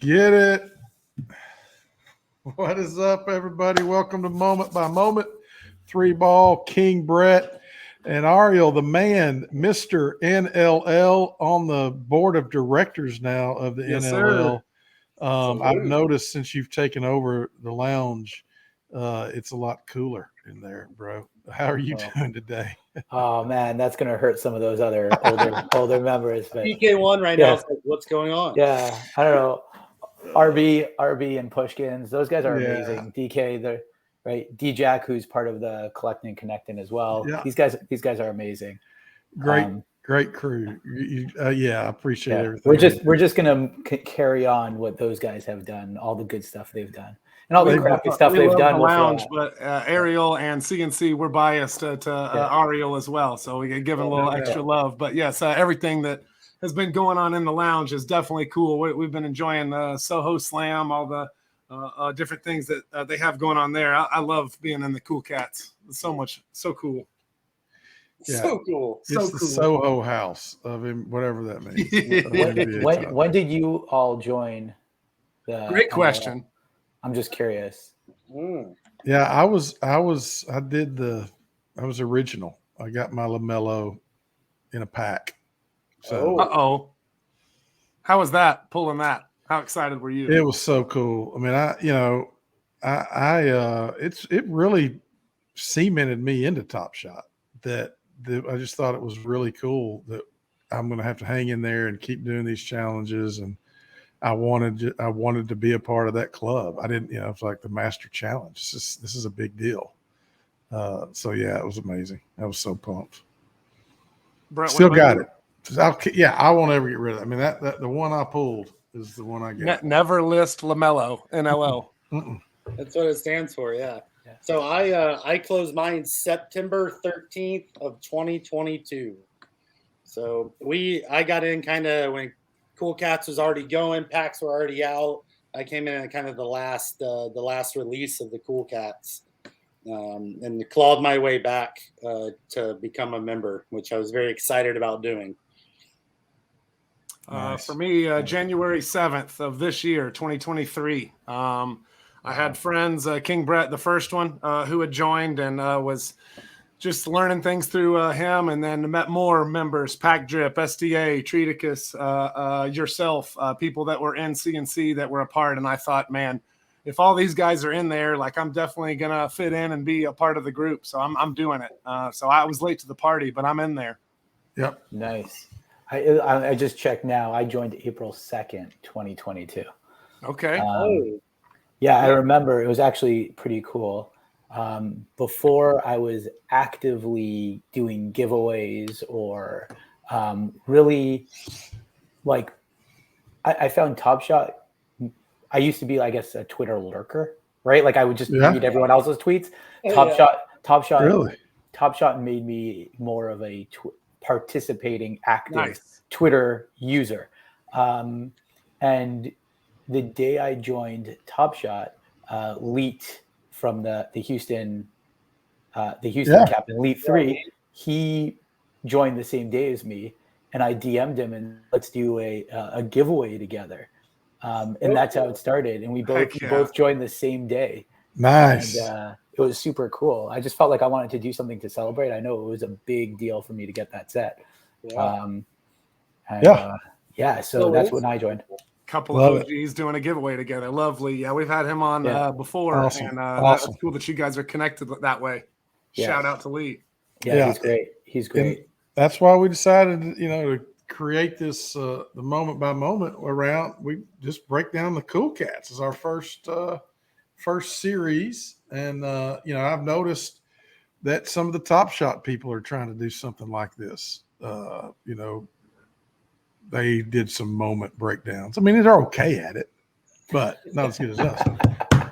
Get it. What is up, everybody? Welcome to Moment by Moment. Three Ball, King Brett, and Ariel, the man, Mr. NLL, on the board of directors now of the NLL. I've noticed since you've taken over the lounge, it's a lot cooler in there, bro. How are you doing today? Oh man, that's gonna hurt some of those other older members. But PK1 right now, what's going on? Yeah, I don't know. RB, and Pushkins, those guys are amazing. DK, they're right. D-Jack, who's part of the Collectin Connectin as well. Yeah. These guys are amazing. Great crew. I appreciate everything. We're just gonna carry on what those guys have done, all the good stuff they've done, and all the crappy stuff they've done. The lounge, but Ariel and CNC, we're biased to Ariel as well, so we get given a little extra love. But yes, everything that has been going on in the lounge is definitely cool. We've been enjoying Soho Slam, all the different things that they have going on there. I love being in the Cool Cats. It's so cool. Yeah. So cool. It's the Soho House of him, whatever that means. When did you all join? Great question. I'm just curious. Yeah, I was original. I got my Lamelo in a pack. So how was that pulling that? How excited were you? It was so cool. I mean, it really cemented me into Top Shot. That I just thought it was really cool that I'm going to have to hang in there and keep doing these challenges. And I wanted to be a part of that club. I didn't, it's like the Master Challenge. This is a big deal. So yeah, it was amazing. I was so pumped. Brett, still got it. I won't ever get rid of it. I mean, that the one I pulled is the one I get. Never list Lamelo, NLL. That's what it stands for, yeah. So I closed mine September 13th of 2022. So I got in kind of when Cool Cats was already going, packs were already out. I came in at kind of the last release of the Cool Cats, and clawed my way back to become a member, which I was very excited about doing. Nice. For me, January 7th of this year, 2023. I had friends, King Brett, the first one, who had joined and was just learning things through him, and then met more members, Pack Drip, SDA, Treaticus, yourself, people that were in CNC that were a part. And I thought, man, if all these guys are in there, like I'm definitely going to fit in and be a part of the group. So I'm doing it. So I was late to the party, but I'm in there. Yep. Nice. I just checked now. I joined April 2nd, 2022. Okay. Yeah, I remember it was actually pretty cool. Before I was actively doing giveaways or really like I found Top Shot. I used to be, I guess, a Twitter lurker, right? Like I would just read everyone else's tweets. Top Shot really? Top Shot made me more of a participating, active Twitter user. And the day I joined Top Shot, Leet from the Houston captain, Leet 3, he joined the same day as me, and I DM'd him and let's do a giveaway together. And that's how it started. And we both joined the same day. Nice. And it was super cool. I just felt like I wanted to do something to celebrate. I know it was a big deal for me to get that set. So that's when I joined. Couple of OGs doing a giveaway together. Lovely. Yeah, we've had him on before. Awesome. And awesome. That's cool that you guys are connected that way. Yeah. Shout out to Lee. Yeah, he's great. And that's why we decided, to create this the moment by moment around. We just break down the Cool Cats as our first series. And I've noticed that some of the Top Shot people are trying to do something like this. They did some moment breakdowns. I mean, they're okay at it, but not as good as us.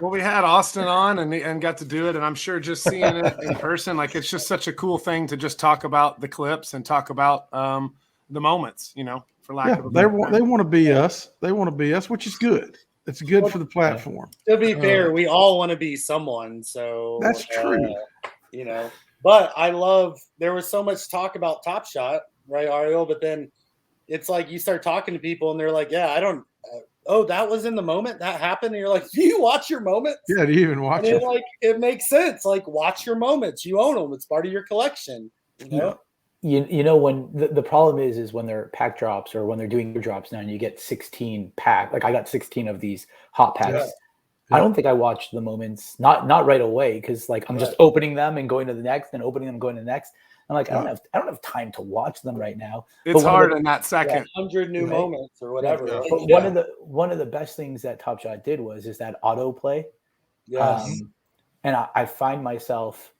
Well, we had Austin on and got to do it, and I'm sure just seeing it in person, like it's just such a cool thing to just talk about the clips and talk about the moments, for lack of a better term. They want to be us. They want to be us, which is good. It's good for the platform. To be fair, we all want to be someone. So that's true. But there was so much talk about Top Shot, right, Ariel? But then it's like you start talking to people and they're like, yeah, oh, that was in the moment that happened. And you're like, do you watch your moments? Yeah, do you even watch And it? it makes sense. Like, watch your moments. You own them. It's part of your collection. You know? You know, when the problem is when they're pack drops or when they're doing drops now and you get 16 pack, like I got 16 of these hot packs. Yeah. I don't think I watched the moments, not right away, because like I'm just opening them and going to the next and opening them and going to the next. I'm like, I don't have time to watch them right now. It's hard in that second. 100 new moments or whatever. Yeah. Right? But one of the best things that Top Shot did is that autoplay. Yes. And I find myself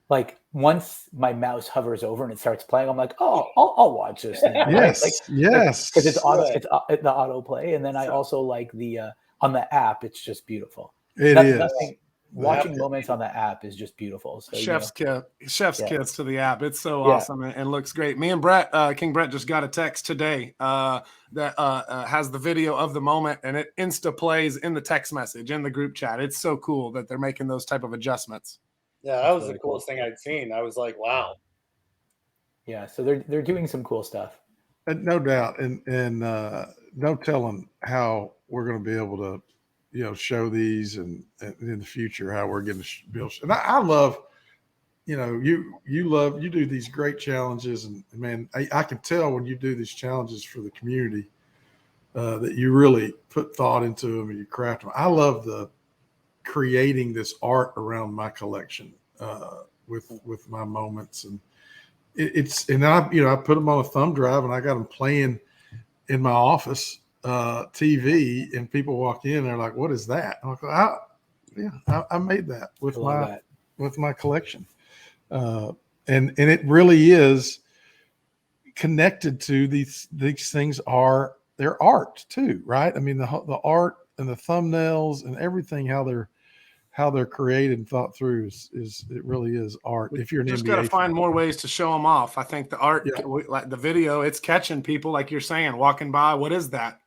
like once my mouse hovers over and it starts playing, I'm like, oh, I'll watch this now. Yes, like, yes, because it's the autoplay, and then I also like the on the app. It's just beautiful. It is. Watching moments on the app is just beautiful. So, Chef's kiss to the app. It's so awesome and looks great. Me and Brett, King Brett, just got a text today that has the video of the moment, and it insta plays in the text message in the group chat. It's so cool that they're making those type of adjustments. Yeah, that was the coolest thing I'd seen. I was like, wow. Yeah, so they're doing some cool stuff. No doubt, and no telling how we're going to be able to, show these and in the future how we're going to build. And I love, you do these great challenges, and man, I can tell when you do these challenges for the community that you really put thought into them and you craft them. I love the creating this art around my collection with my moments, and I put them on a thumb drive and I got them playing in my office TV, and people walk in and they're like, what is that? I'm like, I made that with my collection. And it really is connected to these things they're art too, right? I mean, the art and the thumbnails and everything, how they're created and thought through it really is art. If you're an just NBA got to find fan. more ways to show them off. I think the art, like the video, it's catching people, like you're saying, walking by. What is that?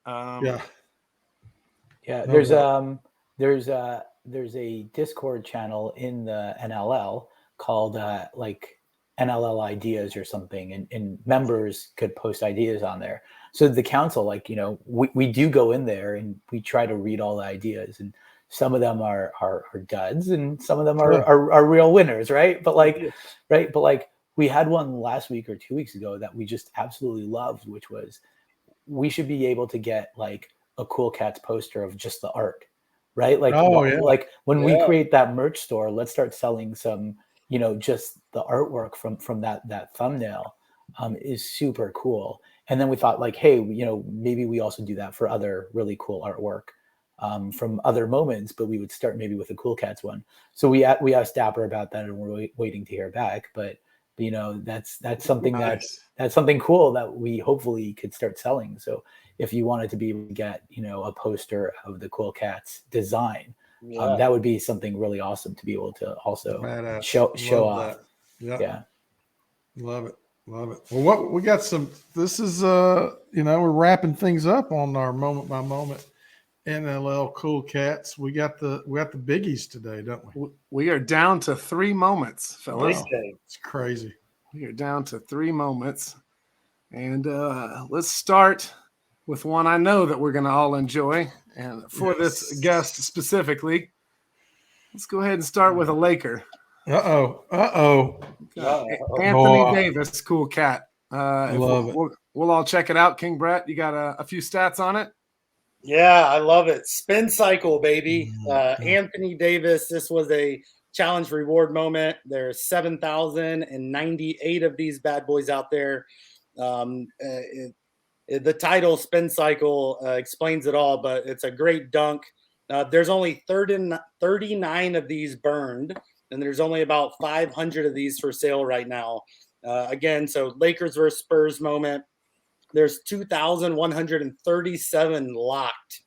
There's a Discord channel in the NLL called like NLL ideas or something, and members could post ideas on there. So the council, like, we do go in there and we try to read all the ideas, and some of them are duds and some of them are real winners, right? But we had one last week or 2 weeks ago that we just absolutely loved, which was we should be able to get like a Cool Cats poster of just the art, right? Like, when we create that merch store, let's start selling some, just the artwork from that thumbnail is super cool. And then we thought like, hey, maybe we also do that for other really cool artwork from other moments, but we would start maybe with a Cool Cats one. So we asked Dapper about that, and we're waiting to hear back. But that's something that's something cool that we hopefully could start selling. So if you wanted to be able to get a poster of the Cool Cats design, that would be something really awesome to be able to also show off. Yeah, love it. Well, we got some. This is we're wrapping things up on our moment by moment NLL Cool Cats. We got the biggies today, don't we? We are down to 3 moments, fellas. Wow. It's crazy. We are down to 3 moments, and let's start with one I know that we're going to all enjoy, and for this guest specifically, let's go ahead and start with a Laker. Anthony Davis, Cool Cat. Love it. We'll all check it out. King Brett, you got a few stats on it? Yeah, I love it. Spin cycle, baby. Anthony Davis, this was a challenge reward moment. There's 7,098 of these bad boys out there. The title spin cycle explains it all, but it's a great dunk. There's only 39 of these burned, and there's only about 500 of these for sale right now. Again, so Lakers versus Spurs moment. There's 2,137 locked.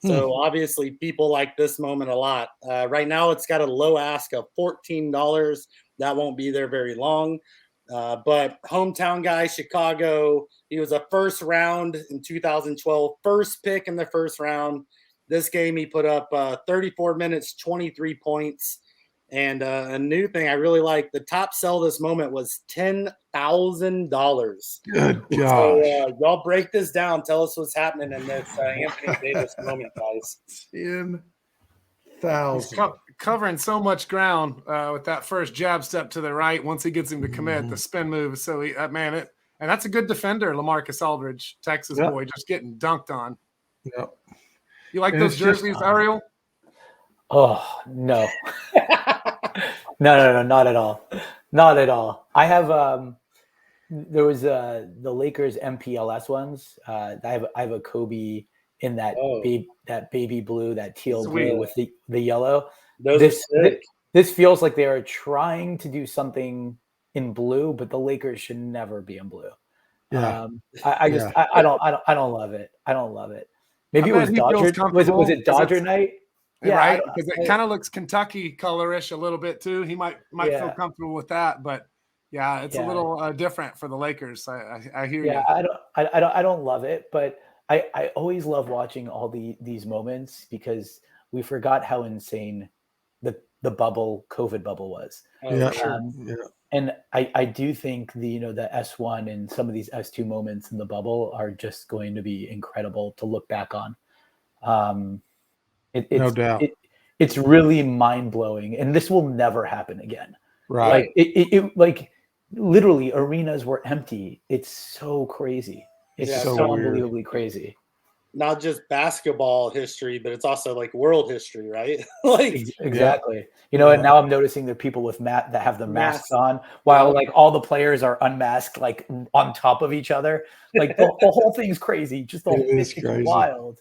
So obviously people like this moment a lot. Right now it's got a low ask of $14. That won't be there very long. But hometown guy, Chicago, he was a first round in 2012, first pick in the first round. This game he put up 34 minutes, 23 points. And a new thing I really like, the top sell this moment was $10,000. Good gosh. So y'all break this down. Tell us what's happening in this Anthony Davis moment, guys. 10,000. Covering so much ground with that first jab step to the right. Once he gets him to commit, the spin move. So and that's a good defender, LaMarcus Aldridge, Texas boy, just getting dunked on. Yep. You like those jerseys, Ariel? Oh no. No, not at all. Not at all. I have there was the Lakers MPLS ones. I have a Kobe in that baby blue, that teal blue with the yellow. This feels like they are trying to do something in blue, but the Lakers should never be in blue. Yeah. I don't love it. I don't love it. Maybe it was Dodger. Was it Dodger night? Yeah, right. Because it kind of looks Kentucky colorish a little bit too. He might feel comfortable with that, but yeah, it's a little different for the Lakers. I hear you. Yeah, I don't love it, but I always love watching all these moments because we forgot how insane the COVID bubble was. And I do think the S1 and some of these S2 moments in the bubble are just going to be incredible to look back on. No doubt. It's really mind-blowing, and this will never happen again. Right. Like literally arenas were empty. It's so crazy. It's so unbelievably crazy. Not just basketball history, but it's also like world history, right? Like exactly. And now I'm noticing there are people with that have the masks on while like all the players are unmasked, like on top of each other. Like the whole thing's crazy. Just it's crazy. Wild.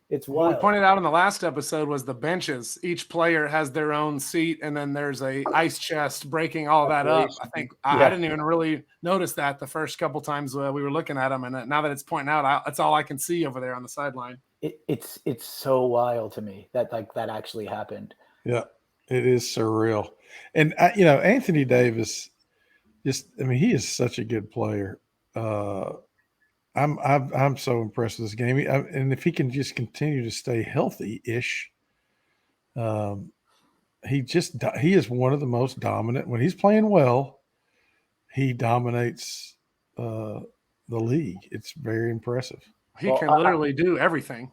It's wild. What we pointed out in the last episode was the benches. Each player has their own seat, and then there's a ice chest breaking all that up. I think I didn't even really notice that the first couple times we were looking at them, and now that it's pointing out, that's all I can see over there on the sideline. It's so wild to me that that actually happened. Yeah, it is surreal. And Anthony Davis, he is such a good player. I'm so impressed with this game, and if he can just continue to stay healthy-ish, he is one of the most dominant. When he's playing well, he dominates the league. It's very impressive. He can literally do everything.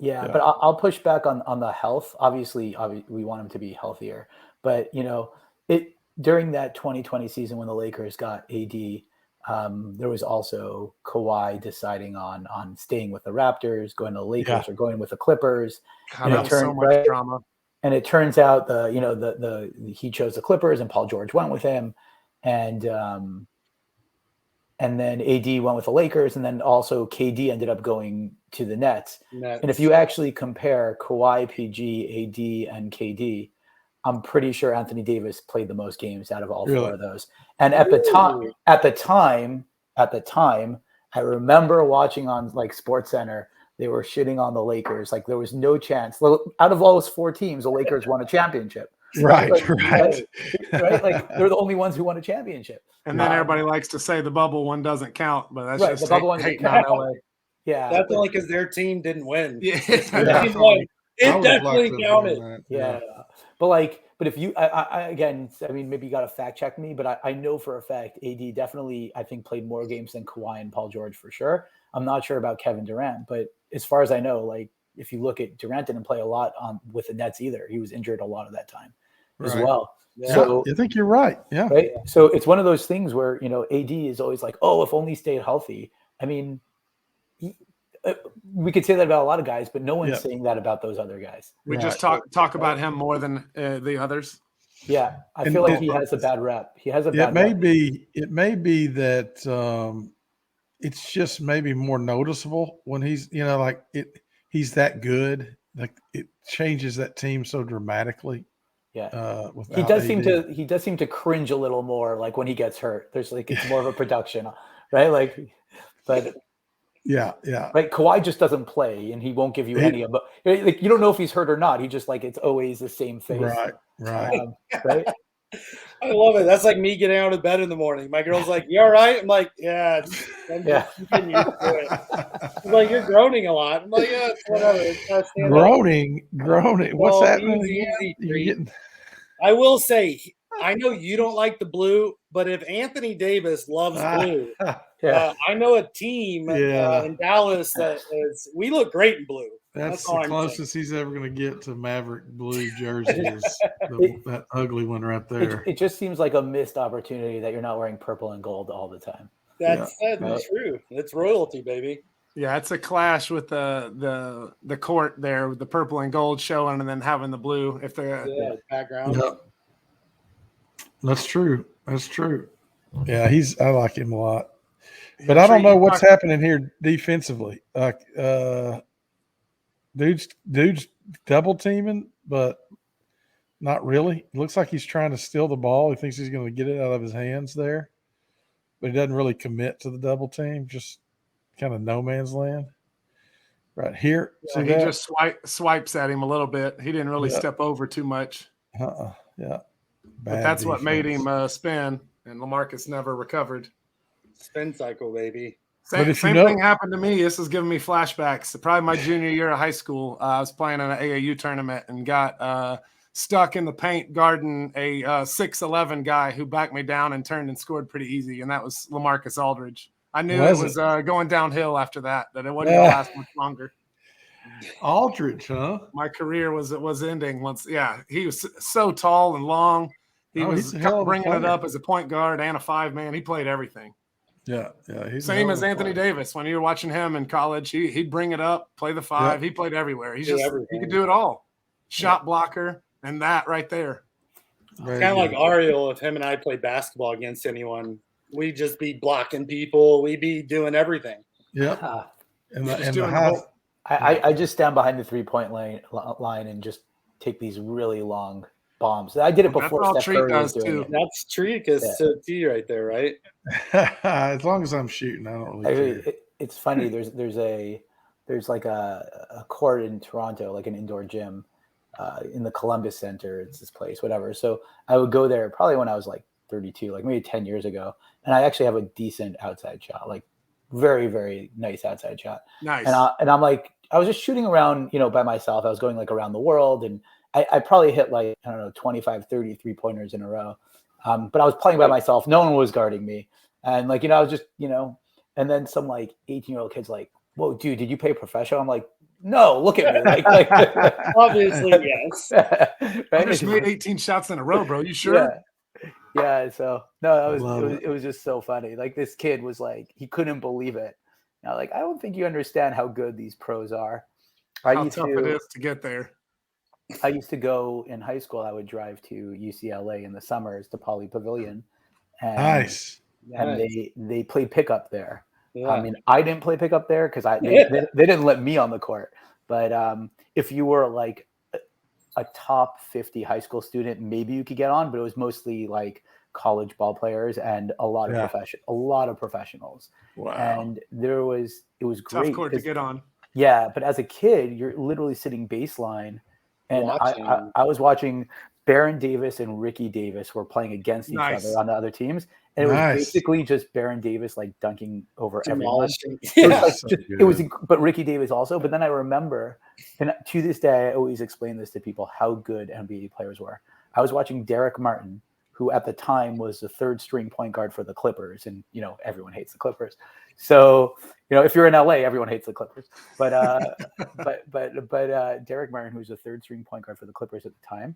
Yeah, but I'll push back on the health. Obviously, we want him to be healthier, but during that 2020 season when the Lakers got AD. There was also Kawhi deciding on staying with the Raptors, going to the Lakers, or going with the Clippers. God, and so much drama. And it turns out he chose the Clippers, and Paul George went with him, and then AD went with the Lakers, and then also KD ended up going to the Nets. And if you actually compare Kawhi, PG, AD, and KD, I'm pretty sure Anthony Davis played the most games out of all four of those. And at the time, I remember watching on like SportsCenter, they were shitting on the Lakers. Like there was no chance. Out of all those four teams, the Lakers won a championship. Right. Right. Like they're the only ones who won a championship. And then everybody likes to say the bubble one doesn't count, but that's just the bubble one doesn't count. Yeah. That's only because their team didn't win. Yeah. It definitely counted. Yeah. But if you, again, maybe you got to fact check me, but I know for a fact AD definitely, I think, played more games than Kawhi and Paul George for sure. I'm not sure about Kevin Durant, but as far as I know, like if you look at Durant didn't play a lot with the Nets either. He was injured a lot of that time as well. Yeah. So I think you're right. Yeah. Right. So it's one of those things where, AD is always like, oh, if only stayed healthy. I mean, we could say that about a lot of guys, but no one's saying that about those other guys. We just talk about him more than the others. Yeah, I feel like he has a bad rep. He has a bad rep. It may be that it's just maybe more noticeable when he's he's that good. Like it changes that team so dramatically. Yeah, he does seem to cringe a little more like when he gets hurt. There's it's more of a production, right? But. Yeah. Right, Kawhi just doesn't play, and he won't give you any of it. Like you don't know if he's hurt or not. He just it's always the same face. Right. Right. I love it. That's like me getting out of bed in the morning. My girl's like, "You all right?" I'm like, "Yeah." I'm just getting used to it. She's like, "You're groaning a lot." I'm like, "Yeah, it's whatever." Groaning. What's that? Easy. I will say, I know you don't like the blue, but if Anthony Davis loves blue, I know a team in Dallas we look great in blue. That's all the I'm closest saying. he's ever going to get to Maverick blue jersey is that ugly one right there. It just seems like a missed opportunity that you're not wearing purple and gold all the time. That's true. It's royalty, baby. Yeah, it's a clash with the court there with the purple and gold showing, and then having the blue if the background. Yep. That's true. That's true. Yeah, I like him a lot. But I don't know what's happening here defensively. Like dude's double teaming, but not really. It looks like he's trying to steal the ball. He thinks he's going to get it out of his hands there, but he doesn't really commit to the double team. Just kind of no man's land. Right here. Yeah, he just swipes at him a little bit. He didn't really step over too much. Yeah. But that's what made him spin, and LaMarcus never recovered. Spin cycle, baby. Same thing happened to me. This is giving me flashbacks. Probably my junior year of high school. I was playing in an AAU tournament and got stuck in the paint guarding a 6'11" guy who backed me down and turned and scored pretty easy, and that was LaMarcus Aldridge. I knew it was going downhill after that it wasn't going to last much longer. Aldridge, huh? My career was ending once. Yeah, he was so tall and long. He was bringing it up as a point guard and a 5-man. He played everything. Yeah. He's same as Anthony Davis. When you were watching him in college, he'd bring it up, play the 5. Yeah. He played everywhere. He could do it all. Shot blocker and that right there. Kind of like Ariel. If him and I played basketball against anyone, we'd just be blocking people. We'd be doing everything. Yeah. I just stand behind the 3-point line and just take these really long bombs. I did it before Steph Curry was doing it. That's Treakus to T right there, right? As long as I'm shooting, I don't really care. It's funny. There's like a court in Toronto, like an indoor gym in the Columbus Center. It's this place, whatever. So I would go there probably when I was like 32, like maybe 10 years ago. And I actually have a decent outside shot, like very, very nice outside shot. Nice. And I'm like, I was just shooting around, by myself. I was going like around the world, and I probably hit like, I don't know, 25, 30 3-pointers in a row. But I was playing by myself. No one was guarding me. And like, I was just, and then some like 18-year-old kid's like, whoa, dude, did you play professional? I'm like, no, look at me. Like obviously, yes. Right? I just made 18 shots in a row, bro. You sure? Yeah. So no, it was just so funny. Like this kid was like, he couldn't believe it. Now, like, I don't think you understand how good these pros are. How tough it is to get there. I used to go in high school. I would drive to UCLA in the summers to Poly Pavilion. And, nice. And they play pickup there. Yeah. I mean, I didn't play pickup there because they didn't let me on the court. But if you were like a top 50 high school student, maybe you could get on. But it was mostly like college ball players and a lot of professionals. Wow. And it was great. Tough court to get on. Yeah, but as a kid, you're literally sitting baseline, and I was watching Baron Davis and Ricky Davis were playing against each other on the other teams, and it was basically just Baron Davis like dunking over everyone. But Ricky Davis also. But then I remember, and to this day, I always explain this to people how good NBA players were. I was watching Derek Martin, who at the time was the 3rd-string point guard for the Clippers, and everyone hates the Clippers. So if you're in LA, everyone hates the Clippers. But Derek Martin, who was the 3rd-string point guard for the Clippers at the time,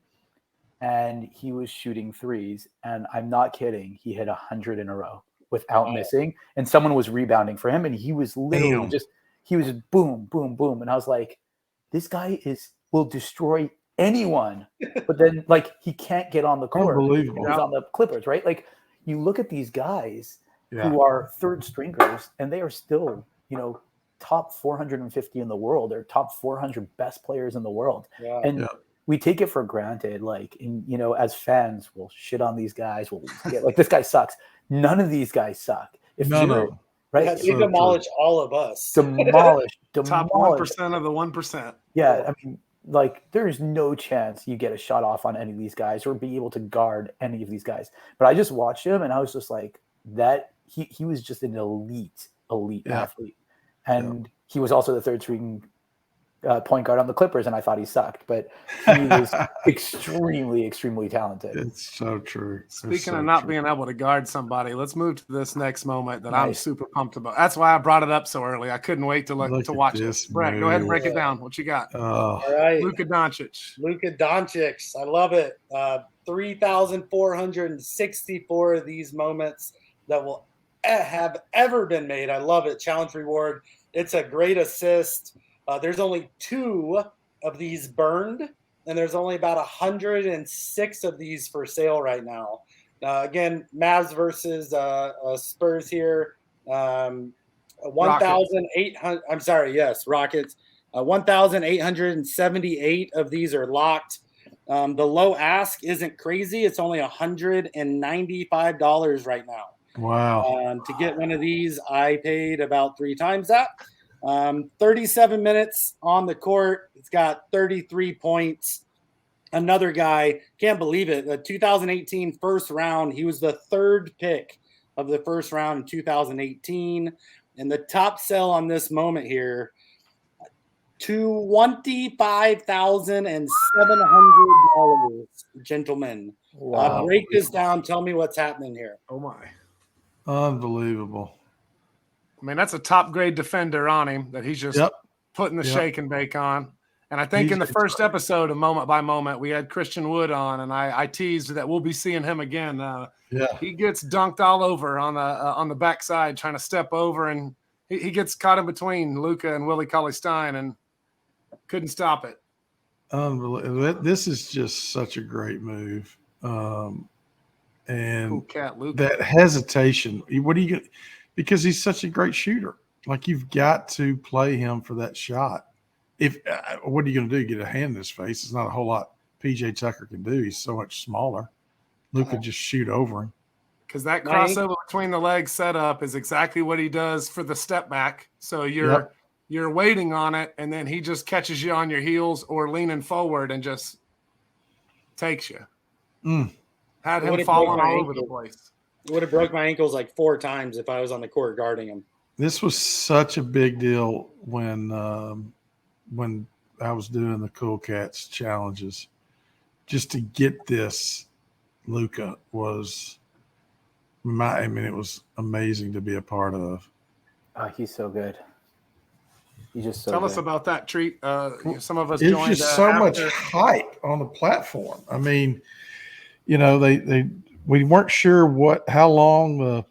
and he was shooting threes, and I'm not kidding, he hit 100 in a row without missing, and someone was rebounding for him, and he was literally he was boom, boom, boom, and I was like, this guy will destroy anyone, but then like he can't get on the court. Unbelievable. He's on the Clippers, right? Like you look at these guys who are 3rd stringers, and they are still, top 450 in the world, or top 400 best players in the world. Yeah. And we take it for granted. Like, as fans, we'll shit on these guys. We'll get like, this guy sucks. None of these guys suck. No. Right? They demolished all of us. Demolished. Top 1% of the 1%. Yeah. I mean, like, there's no chance you get a shot off on any of these guys or be able to guard any of these guys. But I just watched him, and I was just like, that he was just an elite athlete. And he was also the 3rd-string point guard on the Clippers, and I thought he sucked, but he was extremely, extremely talented. It's so true. Speaking of not being able to guard somebody, let's move to this next moment that I'm Nice. super pumped about. That's why I brought it up so early. I couldn't wait to watch it. Brett, go ahead and break it down. What you got? All right. Luka Doncic. Luka Doncic. I love it. 3,464 of these moments that will have ever been made. I love it. Challenge reward. It's a great assist. There's only 2 of these burned, and there's only about 106 of these for sale right now. Again, Mavs versus Spurs here. 1,800. I'm sorry. Yes, Rockets. 1,878 of these are locked. The low ask isn't crazy. It's only $195 right now. Wow. To get one of these, I paid about 3 times that. 37 minutes on the court. It's got 33 points. Another guy, can't believe it. The 2018 first round, he was the 3rd pick of the first round in 2018. And the top sell on this moment here, $25,700, gentlemen. Wow. Break this down. Tell me what's happening here. Oh my. Unbelievable. I mean, that's a top grade defender on him that he's just putting the shake and bake on. And I think in the first episode of Moment by Moment, we had Christian Wood on, and I teased that we'll be seeing him again. He gets dunked all over on the backside, trying to step over, and he gets caught in between Luka and Willie Cauley-Stein and couldn't stop it. Unbelievable. This is just such a great move. And cool cat, Luka. That hesitation. What are you going to – because he's such a great shooter. Like, you've got to play him for that shot. What are you going to do? Get a hand in his face? It's not a whole lot PJ Tucker can do. He's so much smaller. Luke could just shoot over him. Because that crossover between the legs setup is exactly what he does for the step back. So you're waiting on it, and then he just catches you on your heels or leaning forward and just takes you. Had him falling all over the place. Would have broke my ankles like 4 times if I was on the court guarding him. This was such a big deal when I was doing the Cool Cats challenges. Just to get this, Luka was it was amazing to be a part of. He's so good. He's just so Tell good. us about that treat. Some of us It's joined. just so much hype on the platform. I mean, we weren't sure how long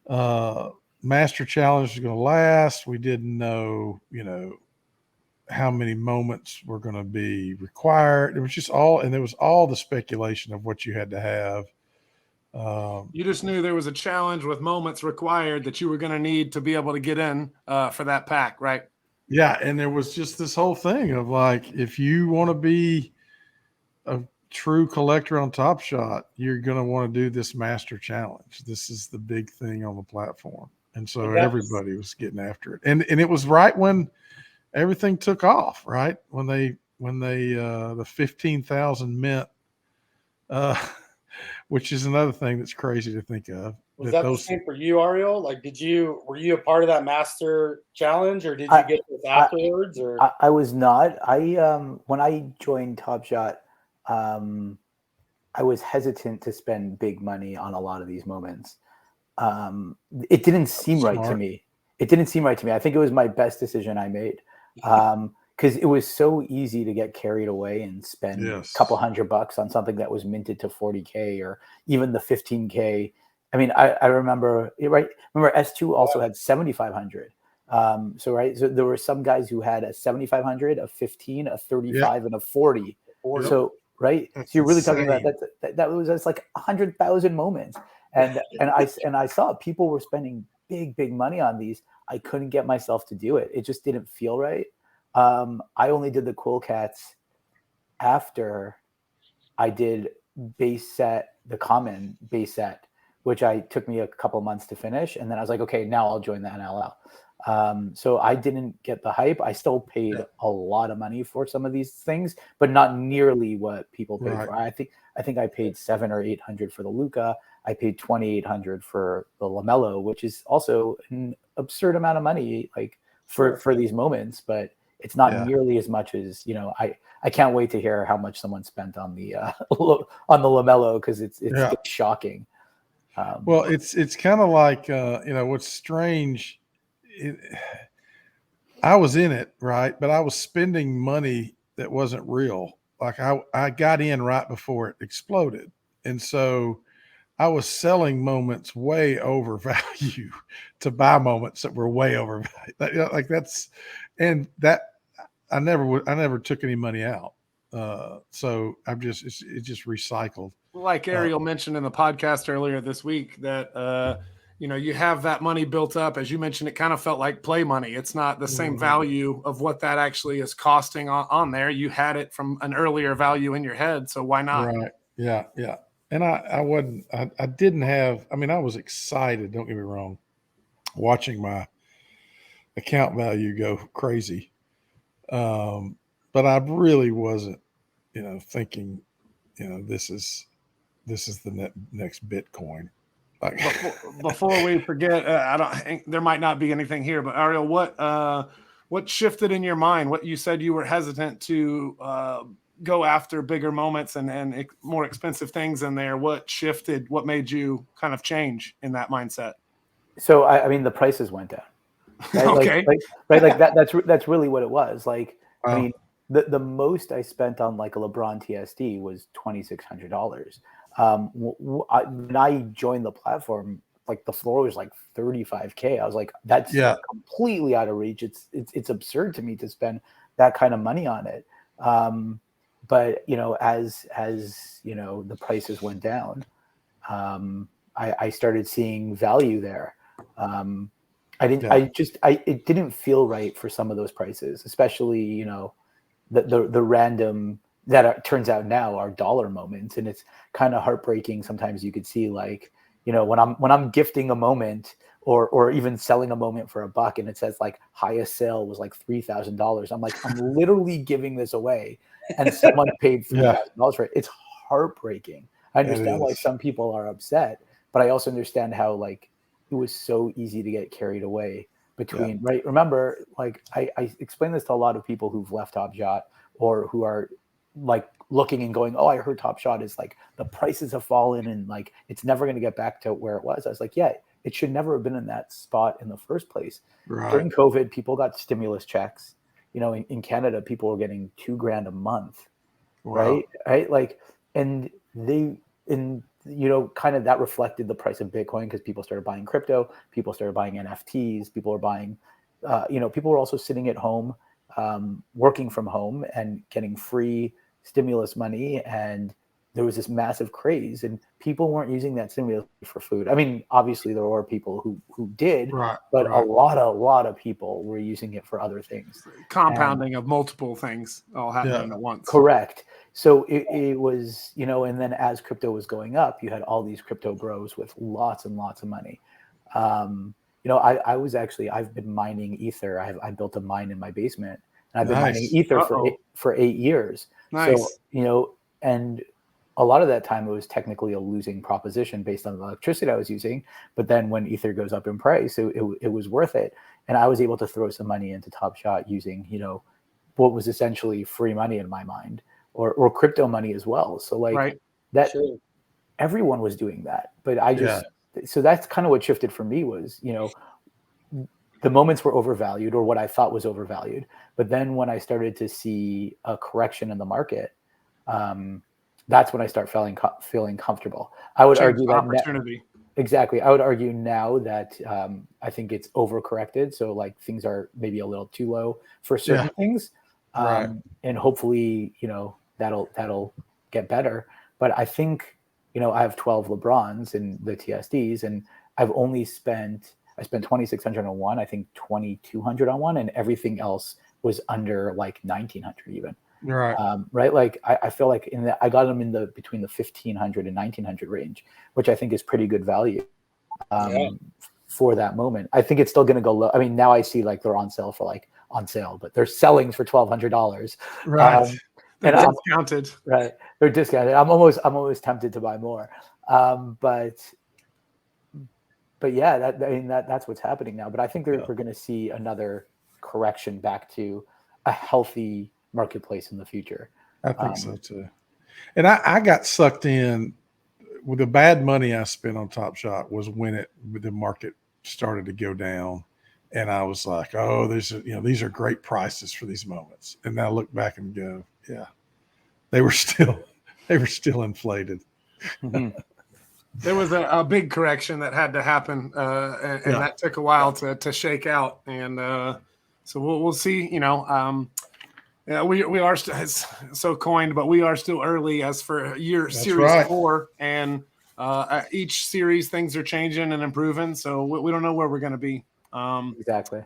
the Master Challenge was going to last. We didn't know, how many moments were going to be required. It was just there was all the speculation of what you had to have. You just knew there was a challenge with moments required that you were going to need to be able to get in for that pack, right? Yeah, and there was just this whole thing of like, if you want to be a true collector on Top Shot, you're going to want to do this Master Challenge. This is the big thing on the platform. And so everybody was getting after it. And it was right when everything took off, right? When they the 15,000 mint, which is another thing that's crazy to think of. Was that the same for you, Ariel? Like, were you a part of that Master Challenge, or did you get this afterwards? Or I was not. When I joined Top Shot, I was hesitant to spend big money on a lot of these moments. It didn't seem right to me. I think it was my best decision I made. Because it was so easy to get carried away and spend a couple $100 on something that was minted to 40K or even the 15K. I mean, I remember, right? Remember S2 also had 7,500. So there were some guys who had a 7,500, a 15, a 35, and a 40. So, right. That's so you're really insane. talking about that was like 100,000 moments. And I saw people were spending big money on these. I couldn't get myself to do it. It just didn't feel right. I only did the Cool Cats after I did the common base set, which took me a couple months to finish. And then I was like, okay, now I'll join the NLL. So I didn't get the hype. I still paid a lot of money for some of these things, but not nearly what people paid for. I think I paid $700 or $800 for the Luka. I paid $2,800 for the Lamelo, which is also an absurd amount of money, like for these moments. But it's not nearly as much as, I can't wait to hear how much someone spent on the on the Lamelo, because it's shocking. Well, it's kind of like what's strange. I was in it, right, but I was spending money that wasn't real. Like I got in right before it exploded, and so I was selling moments way over value to buy moments that were way over value. Like that's, and that I never took any money out. So it just recycled. Like Ariel mentioned in the podcast earlier this week, that you have that money built up. As you mentioned, it kind of felt like play money. It's not the same value of what that actually is costing on there. You had it from an earlier value in your head, so why not? Right. Yeah. Yeah. And I didn't have, I mean, I was excited, don't get me wrong, watching my account value go crazy. But I really wasn't, thinking, this is the next Bitcoin. Like, before we forget, there might not be anything here, but Ariel, what shifted in your mind? What you said you were hesitant to go after bigger moments and more expensive things in there. What shifted? What made you kind of change in that mindset? So I mean, the prices went down. Right? Okay. Like that's really what it was. Like, I mean, the most I spent on like a LeBron TSD was $2,600. When I joined the platform, like the floor was like $35K. I was like, that's completely out of reach. It's absurd to me to spend that kind of money on it. But as the prices went down, I started seeing value there. It didn't feel right for some of those prices, especially, the random that turns out now are dollar moments. And it's kind of heartbreaking. Sometimes you could see like, when I'm gifting a moment or even selling a moment for $1 and it says like highest sale was like $3,000. I'm like, I'm literally giving this away and someone paid $3,000 for it. It's heartbreaking. I understand why some people are upset, but I also understand how like it was so easy to get carried away between, right? Remember, like I explain this to a lot of people who've left TopShot or who are like looking and going, oh, I heard TopShot is like the prices have fallen and like it's never going to get back to where it was. I was like, yeah, it should never have been in that spot in the first place. Right. During COVID, people got stimulus checks. In Canada, people were getting $2,000 a month, right? Like, and kind of that reflected the price of Bitcoin because people started buying crypto, people started buying NFTs, people were buying, people were also sitting at home, working from home and getting free stimulus money. And there was this massive craze and people weren't using that stimulus for food. I mean, obviously there were people who did, but a lot of people were using it for other things. Compounding of multiple things all happening at once. Correct. So it was, and then as crypto was going up, you had all these crypto bros with lots and lots of money. I've been mining Ether. I built a mine in my basement and I've been mining Ether for 8 years. Nice. So, and a lot of that time it was technically a losing proposition based on the electricity I was using. But then when Ether goes up in price, it was worth it. And I was able to throw some money into TopShot using, what was essentially free money in my mind or crypto money as well. So like everyone was doing that, but so that's kind of what shifted for me was, the moments were overvalued or what I thought was overvalued. But then when I started to see a correction in the market, that's when I start feeling comfortable. I would argue that opportunity. Exactly. I would argue now that I think it's overcorrected. So like things are maybe a little too low for certain things. And hopefully, that'll get better. But I think, I have 12 LeBrons in the TSDs and I spent $2,600 on one, I think $2,200 on one, and everything else was under like $1,900 even. Right. Like I feel like I got them between the $1,500 and $1,900 range, which I think is pretty good value for that moment. I think it's still going to go low. I mean, now I see like they're on sale, but they're selling for $1,200. Right. And discounted. Right. They're discounted. I'm almost tempted to buy more. But yeah, that's what's happening now. But I think we're going to see another correction back to a healthy marketplace in the future. I think so too. And I got sucked in with the bad money I spent on Top Shot was when the market started to go down. And I was like, oh, these are great prices for these moments. And now I look back and go, yeah, they were still inflated. Mm-hmm. There was a big correction that had to happen, and that took a while to shake out. And so we'll see. We are so coined, but we are still early as for series 4, and each series things are changing and improving. So we don't know where we're going to be. Exactly.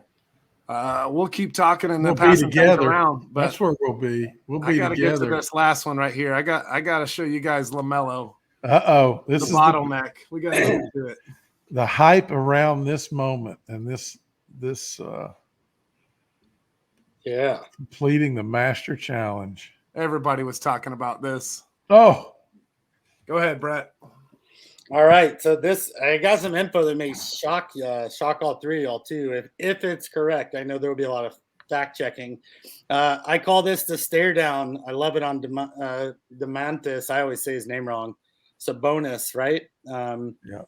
We'll keep talking and then We'll passing things around. But that's where we'll be. We'll be together. I got to get to this last one right here. I got to show you guys Lamelo. This is the bottleneck. We got to get to it. The hype around this moment and this completing the Master Challenge. Everybody was talking about this. Oh, go ahead, Brett. All right, so I got some info that may shock all three of y'all too, if it's correct. I know there will be a lot of fact checking. I call this the stare down. I love it on Demantis. I always say his name wrong. Sabonis, right? Yeah.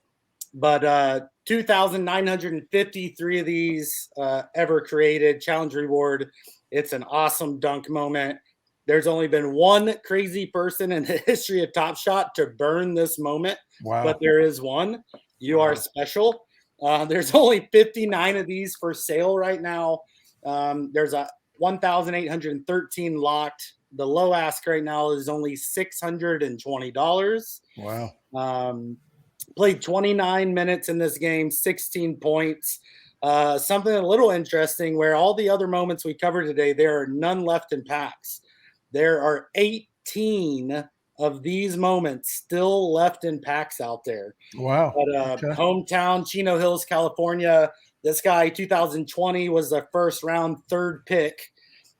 But 2,953 of these ever created. Challenge reward. It's an awesome dunk moment. There's only been one crazy person in the history of Top Shot to burn this moment. Wow. But there is one. You are special. There's only 59 of these for sale right now. There's 1,813 locked. The low ask right now is only $620. Wow. Played 29 minutes in this game, 16 points. Something a little interesting where all the other moments we covered today, there are none left in packs. There are 18 of these moments still left in packs out there. Wow. But hometown, Chino Hills, California. This guy, 2020, was the first round 3rd pick.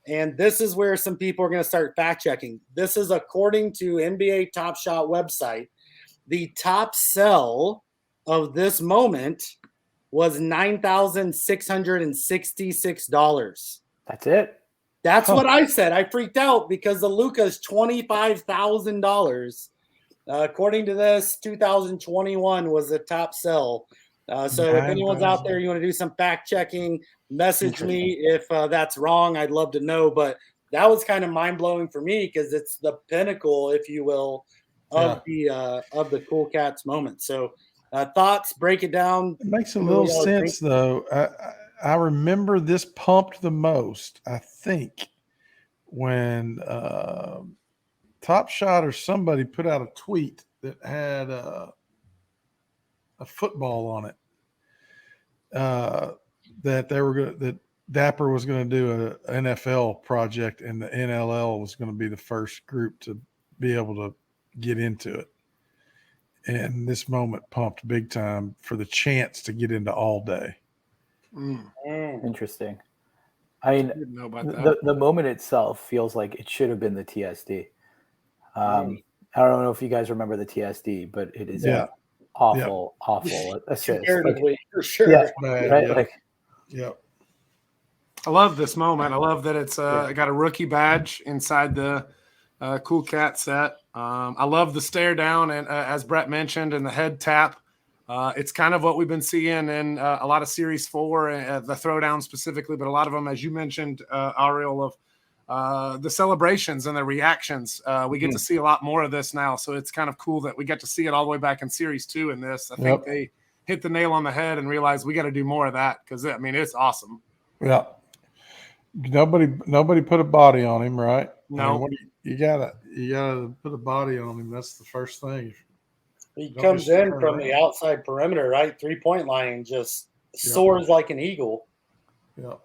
And this is where some people are going to start fact checking. This is according to NBATOPSHOT website. The top sell of this moment was $9,666. That's it. That's what I said. I freaked out because the Luka's $25,000. According to this, 2021 was the top sell. So if anyone's out there, you want to do some fact checking, message me if that's wrong. I'd love to know. But that was kind of mind blowing for me because it's the pinnacle, if you will, of the Cool Cats moment. So thoughts, break it down. It makes a little sense though. I remember this pumped the most, I think, when Top Shot or somebody put out a tweet that had a football on it. That Dapper was going to do an NFL project and the NLL was going to be the first group to be able to get into it. And this moment pumped big time for the chance to get into all day. Interesting. I mean, the moment itself feels like it should have been the TSD. I don't know if you guys remember the TSD, but it is awful assist. For sure. Yeah, right? I love this moment. I love that it's got a rookie badge inside the Cool Cat set. I love the stare down and as Brett mentioned, and the head tap. It's kind of what we've been seeing in a lot of Series 4, the throwdown specifically, but a lot of them, as you mentioned, Ariel, of the celebrations and the reactions. We get to see a lot more of this now, so it's kind of cool that we get to see it all the way back in Series 2 in this. I think they hit the nail on the head and realized we got to do more of that because, I mean, it's awesome. Yeah. Nobody put a body on him, right? No. I mean, you gotta put a body on him. That's the first thing. He comes in from the outside perimeter, right? 3-point line, just soars like an eagle. Yeah.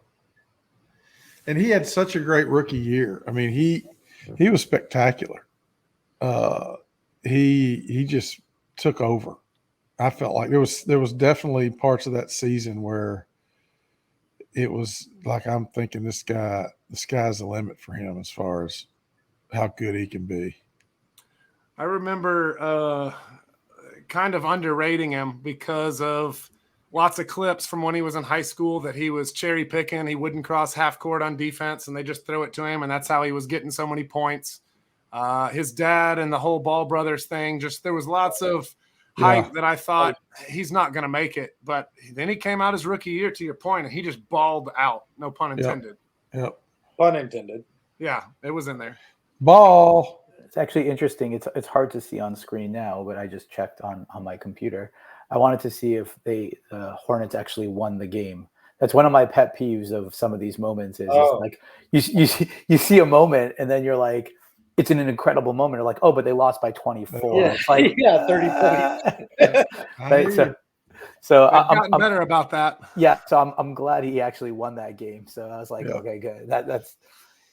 And he had such a great rookie year. I mean, he was spectacular. He just took over. I felt like there was definitely parts of that season where it was like, I'm thinking the sky's the limit for him as far as how good he can be. I remember kind of underrating him because of lots of clips from when he was in high school that he was cherry picking. He wouldn't cross half court on defense, and they just threw it to him, and that's how he was getting so many points. His dad and the whole Ball brothers thing, just there was lots of hype that I thought he's not going to make it. But then he came out his rookie year, to your point, and he just balled out. No pun intended. Yep. Pun intended. Yeah, it was in there. Ball. It's actually interesting. It's hard to see on screen now, but I just checked on my computer. I wanted to see if the Hornets actually won the game. That's one of my pet peeves of some of these moments is like you see a moment and then you're like, it's an incredible moment. You're like, oh, but they lost by 24. Yeah, It's like, 30 points. Right? So I've gotten better about that. Yeah, so I'm glad he actually won that game. So I was like, okay, good. That's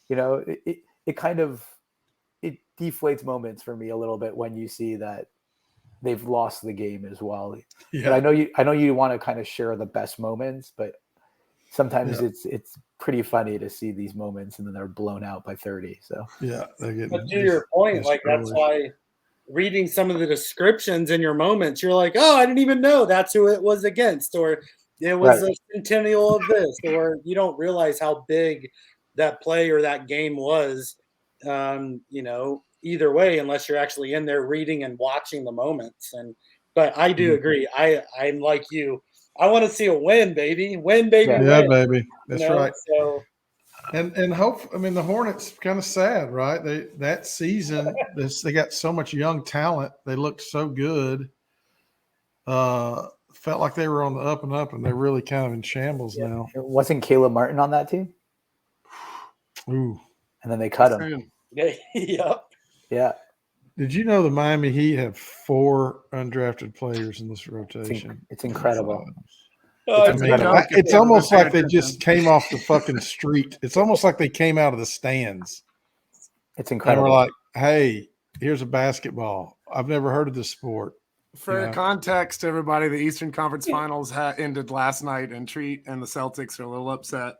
it kind of it deflates moments for me a little bit when you see that they've lost the game as well. Yeah. But I know you want to kind of share the best moments, but sometimes it's pretty funny to see these moments and then they're blown out by 30. So but to your point, like that's why reading some of the descriptions in your moments, you're like, oh, I didn't even know that's who it was against, or it was a centennial of this, or you don't realize how big that play or that game was. Either way, unless you're actually in there reading and watching the moments. But I do agree. I'm like you. I want to see a win, baby. Win, baby. Yeah, win. baby. That's right. So, and hope. I mean, the Hornets kind of sad, right? That season, they got so much young talent. They looked so good. Felt like they were on the up and up, and they're really kind of in shambles now. Wasn't Caleb Martin on that team? Ooh. And then they cut him. Yeah. Did you know the Miami Heat have 4 undrafted players in this rotation? It's incredible. It's almost like they just came off the fucking street. It's almost like they came out of the stands. It's incredible. And we're like, hey, here's a basketball. I've never heard of this sport. For context, everybody, the Eastern Conference Finals ended last night, and Treat and the Celtics are a little upset.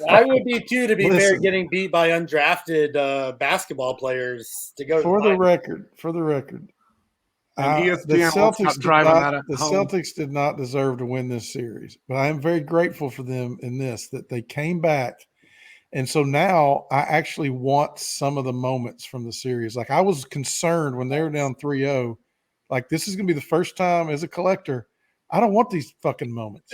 I would be too, to be fair, getting beat by undrafted basketball players to go. For the record, the Celtics did not deserve to win this series, but I am very grateful for them in this, that they came back. And so now I actually want some of the moments from the series. Like I was concerned when they were down 3-0, like this is going to be the first time as a collector, I don't want these fucking moments.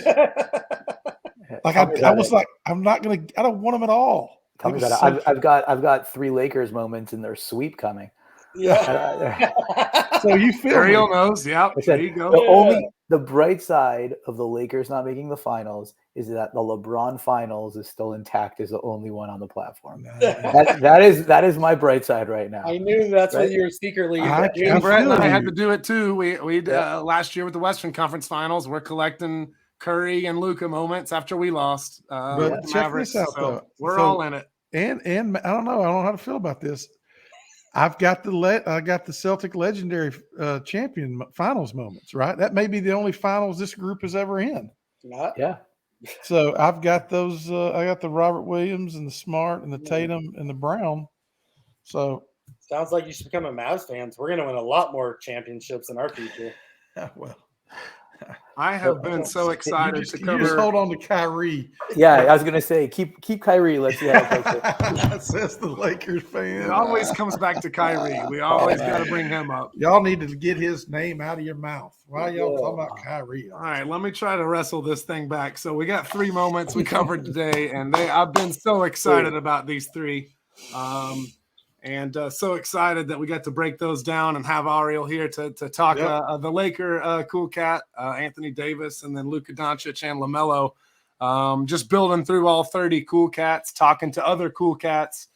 Like I was like, I don't want them at all. Tell me about it. I've got 3 Lakers moments in their sweep coming. Yeah. So you feel Ariel knows. Yeah. There you go. The bright side of the Lakers not making the finals is that the LeBron finals is still intact as the only one on the platform. That is my bright side right now. I knew that's what you were secretly. Brett and I had to do it too. We last year with the Western Conference Finals, we're collecting Curry and Luka moments after we lost. But check this out, though. We're all in it. And I don't know how to feel about this. I've got the Celtic legendary champion finals moments, right? That may be the only finals this group is ever in. Yeah. So I've got those. I got the Robert Williams and the Smart and the Tatum and the Brown. So sounds like you should become a Mavs fan. We're going to win a lot more championships in our future. Well, I have been so excited to cover. You just hold on to Kyrie. Yeah, I was gonna say keep Kyrie. Let's see how it goes. That says the Lakers fan. It always comes back to Kyrie. We always got to bring him up. Y'all need to get his name out of your mouth. Why are y'all talking about Kyrie? All right, let me try to wrestle this thing back. So we got 3 moments we covered today, and I've been so excited about these 3. And so excited that we got to break those down and have Ariel here to talk the Laker cool cat, Anthony Davis, and then Luka Doncic and Lamelo. Just building through all 30 cool cats, talking to other cool cats,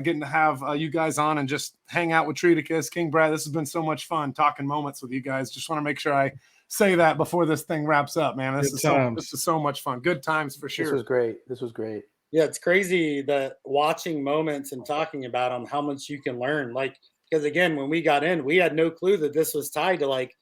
getting to have you guys on and just hang out with Treaticus. King Brad, this has been so much fun talking moments with you guys. Just want to make sure I say that before this thing wraps up, man. This is so much fun. Good times for sure. This was great. Yeah, it's crazy that watching moments and talking about them, how much you can learn. Like, because again, when we got in, we had no clue that this was tied to like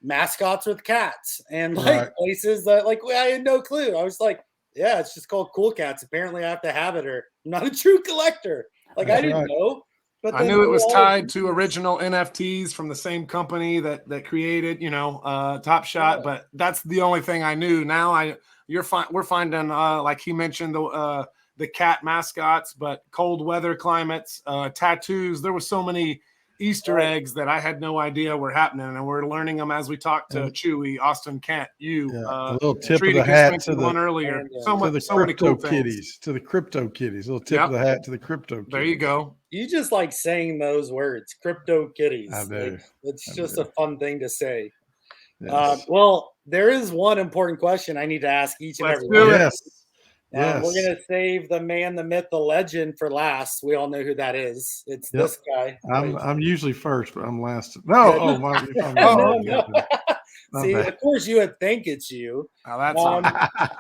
mascots with cats and like places that like I had no clue. I was like, yeah, it's just called cool cats. Apparently I have to have it or I'm not a true collector. Like I didn't know. But I then knew it was all- tied to original NFTs from the same company that created, Top Shot. Yeah. But that's the only thing I knew. Now we're finding like he mentioned the cat mascots, but cold weather climates, tattoos. There were so many Easter eggs that I had no idea were happening, and we're learning them as we talk to Chewy, Austin, Kent, a little tip of the Treaticus hat mentioned to one the earlier. and, So to the much, so many crypto cool things. kitties, to the crypto kitties. A little tip Yep. of the hat to the crypto kitties. There you go. You just like saying those words, crypto kitties. I do. Like, it's I just do. a fun thing to say. Yes. Well, there is one important question I need to ask each and Let's every do one. it. Yes. Yes. We're going to save the man, the myth, the legend for last. We all know who that is. It's Yep. this guy. I'm usually first, but I'm last. No. Good. Oh, my. You're talking No, about no. my See, bad. of course you would think it's you. Now that's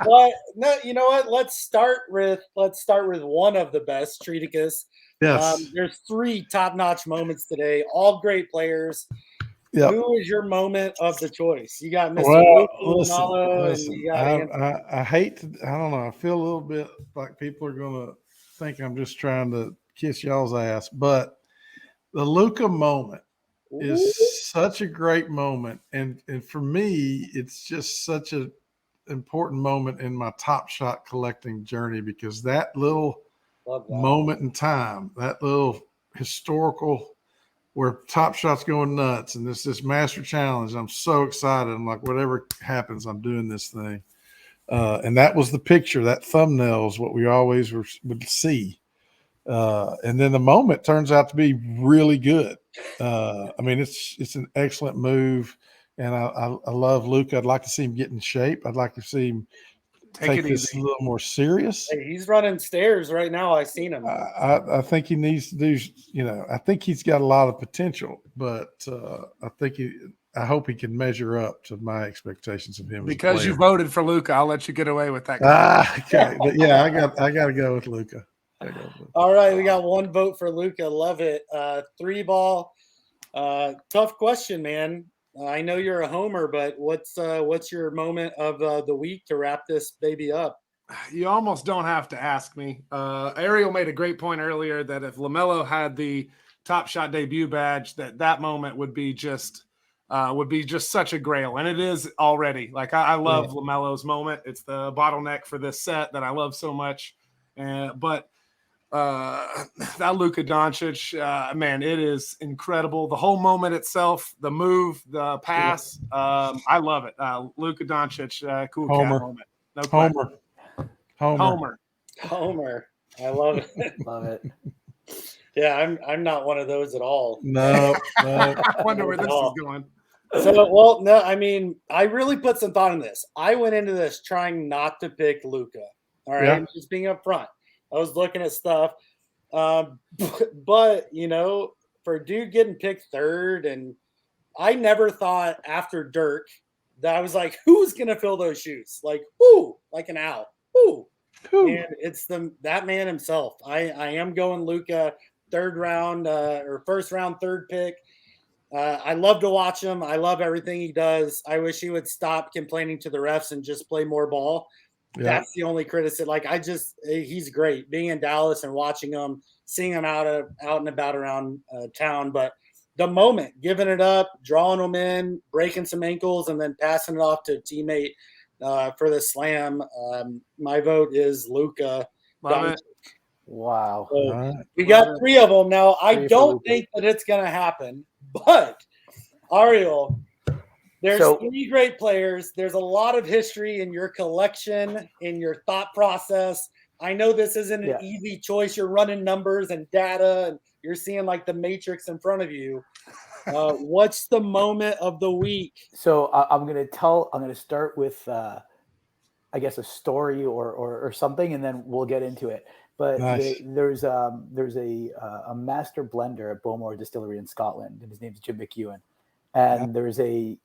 But no, you know what? Let's start with one of the best, Treaticus. Yes. There's 3 top-notch moments today, all great players. Yep. Who is your moment of the choice? You got Mr. Well, Luka, Lamelo, and you got Anthony. I hate to, I don't know. I feel a little bit like people are going to think I'm just trying to kiss y'all's ass, but the Luka moment is such a great moment. And for me, it's just such an important moment in my Top Shot collecting journey, because that little moment in time, that little historical where Top Shot's going nuts and this master challenge. I'm so excited. I'm like, whatever happens, I'm doing this thing. And that was the picture, that thumbnail is what we always would see. And then the moment turns out to be really good. I mean, it's an excellent move. And I love Luka. I'd like to see him get in shape. I'd like to see him take this a little more serious. Hey, he's running stairs right now. I've seen him. I think he needs to do, I think he's got a lot of potential, but I hope he can measure up to my expectations of him. Because you voted for Luka, I'll let you get away with that. Okay. But yeah, I got to go with Luka. All right, we got 1 vote for Luka. Love it. 3 ball. Tough question, man. I know you're a homer, but what's your moment of the week to wrap this baby up? You almost don't have to ask me. Ariel made a great point earlier that if LaMelo had the Top Shot debut badge, that moment would be just such a grail, and it is already. Like I love LaMelo's moment. It's the bottleneck for this set that I love so much. But that Luka Doncic, man, it is incredible. The whole moment itself, the move, the pass, I love it. Luka Doncic, cool Homer. cat moment. No Homer. I love it. Love it. Yeah, I'm not one of those at all. No. I wonder where this is going. So, well, no, I mean, I really put some thought in this. I went into this trying not to pick Luka. All right, just being upfront. I was looking at stuff, but for dude getting picked 3rd, and I never thought after Dirk that I was like, who's gonna fill those shoes? Like, who? Like an owl. Who? And it's that man himself. I am going Luka, 3rd round or 1st round, 3rd pick. I love to watch him. I love everything he does. I wish he would stop complaining to the refs and just play more ball. Yeah. That's the only criticism. Like, he's great being in Dallas and watching him, seeing him out and about around town. But the moment, giving it up, drawing him in, breaking some ankles, and then passing it off to a teammate for the slam. My vote is Luka. Wow. So we got 3 of them now. I don't think that it's going to happen, but Ariel, there's 3 great players. There's a lot of history in your collection, in your thought process. I know this isn't an easy choice. You're running numbers and data, and you're seeing like the matrix in front of you. What's the moment of the week? So I'm going to start with, I guess, a story or something, and then we'll get into it. But there's a master blender at Bowmore Distillery in Scotland, and his name's Jim McEwen. And there's a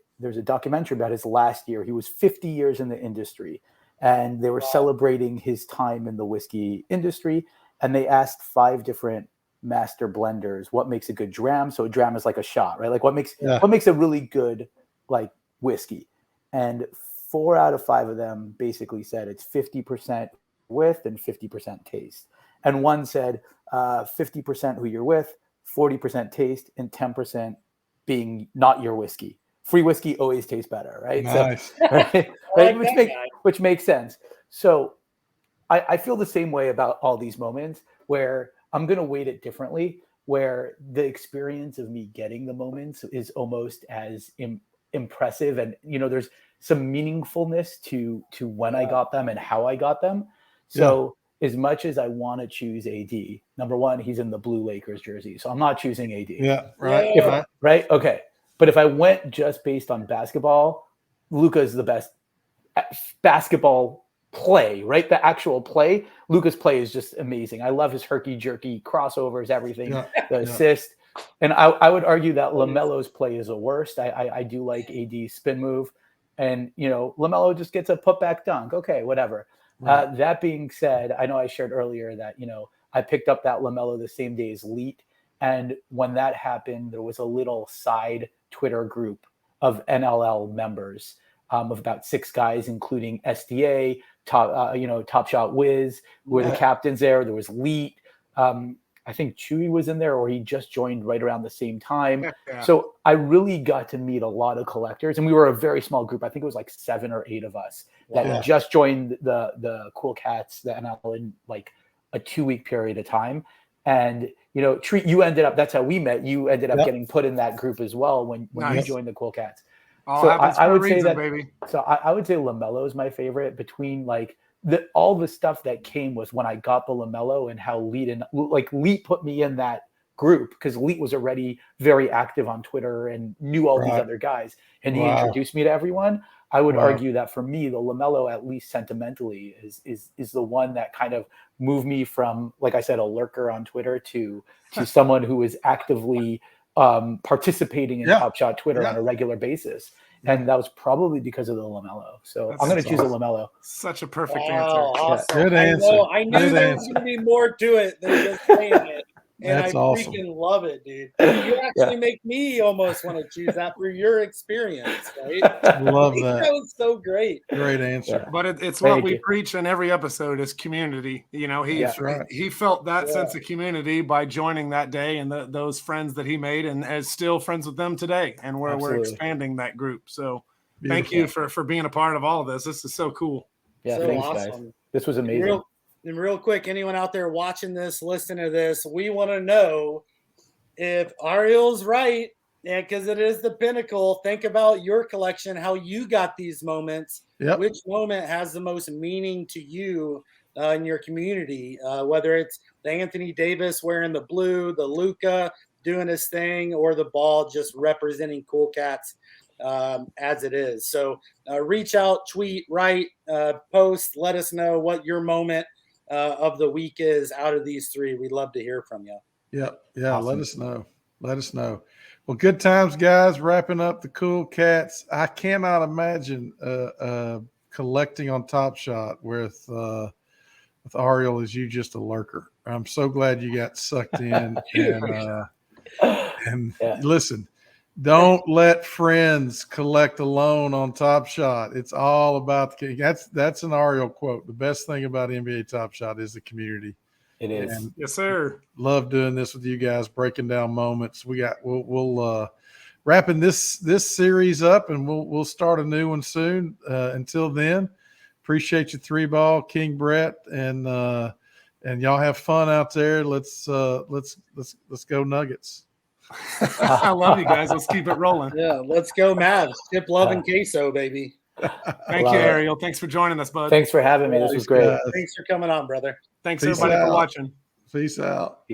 documentary about his last year. He was 50 years in the industry, and they were celebrating his time in the whiskey industry. And they asked 5 different master blenders what makes a good dram. So a dram is like a shot, right? Like what makes a really good like whiskey. And 4 out of 5 of them basically said it's 50% with and 50% taste. And one said 50% who you're with, 40% taste, and 10% being not your whiskey. Free whiskey always tastes better, right? Nice. So, right? Like which makes sense. So I feel the same way about all these moments where I'm going to weight it differently, where the experience of me getting the moments is almost as impressive. And, there's some meaningfulness to when I got them and how I got them. So as much as I want to choose AD, number one, he's in the blue Lakers jersey. So I'm not choosing AD. Yeah, right. Right. Okay. But if I went just based on basketball, Luka is the best basketball play, right? The actual play. Luka's play is just amazing. I love his herky-jerky crossovers, everything, the assist. And I would argue that LaMelo's play is the worst. I do like AD's spin move. And, LaMelo just gets a putback dunk. Okay, whatever. Right. That being said, I know I shared earlier that, I picked up that LaMelo the same day as Leet. And when that happened, there was a little side Twitter group of NLL members of about 6 guys, including SDA, Top Shot Wiz, who were the captains there. There was Leet. I think Chewy was in there, or he just joined right around the same time. Yeah. So I really got to meet a lot of collectors, and we were a very small group. I think it was like 7 or 8 of us that just joined the Cool Cats, the NL, in like a 2-week period of time. And Treat, you ended up. That's how we met. You ended up getting put in that group as well when you joined the Cool Cats. All happens for a reason, baby. So I would say LaMelo is my favorite between like all the stuff that came with when I got the LaMelo and how Leet put me in that group, because Leet was already very active on Twitter and knew all these other guys, and he introduced me to everyone. I would argue that for me, the LaMelo, at least sentimentally, is the one that kind of moved me from, like I said, a lurker on Twitter to someone who is actively participating in Top Shot Twitter on a regular basis. And that was probably because of the LaMelo. So I'm going to choose a LaMelo. Such a perfect answer. Awesome. Good answer. I knew there was going to be more to it than just saying it. And That's awesome. Freaking love it, dude. You actually make me almost want to choose that for your experience, right? Love that. That was so great. Great answer. But it's what we preach in every episode is community. He felt that sense of community by joining that day, and those friends that he made, and is still friends with them today. And we're expanding that group. So thank you for being a part of all of this. This is so cool. Yeah, so thanks, awesome. guys. This was amazing. And real quick, anyone out there watching this, listening to this, we want to know if Ariel's right, because it is the pinnacle. Think about your collection, how you got these moments. Yep. Which moment has the most meaning to you in your community? Whether it's the Anthony Davis wearing the blue, the Luka doing his thing, or the Ball just representing Cool Cats as it is. So reach out, tweet, write, post, let us know what your moment of the week is out of these 3. We'd love to hear from you. Yeah. Awesome. Let us know. Well, good times, guys. Wrapping up the Cool Cats. I cannot imagine collecting on Top Shot with Ariel as you just a lurker. I'm so glad you got sucked in. And listen, don't let friends collect alone on Top Shot. It's all about the that's an Ariel quote. The best thing about NBA Top Shot is the community. It is. And yes, sir. Love doing this with you guys, breaking down moments. We'll wrapping this series up, and we'll start a new one soon. Until then, appreciate you, 3-Ball, King Brett, and y'all have fun out there. Let's go Nuggets. I love you guys. Let's keep it rolling. Yeah, let's go Mavs. Ship love and queso, baby. Thank you, Ariel. Thanks for joining us, bud. Thanks for having me. This was great. Thanks for coming on, brother. Thanks, everybody, for watching. Peace out.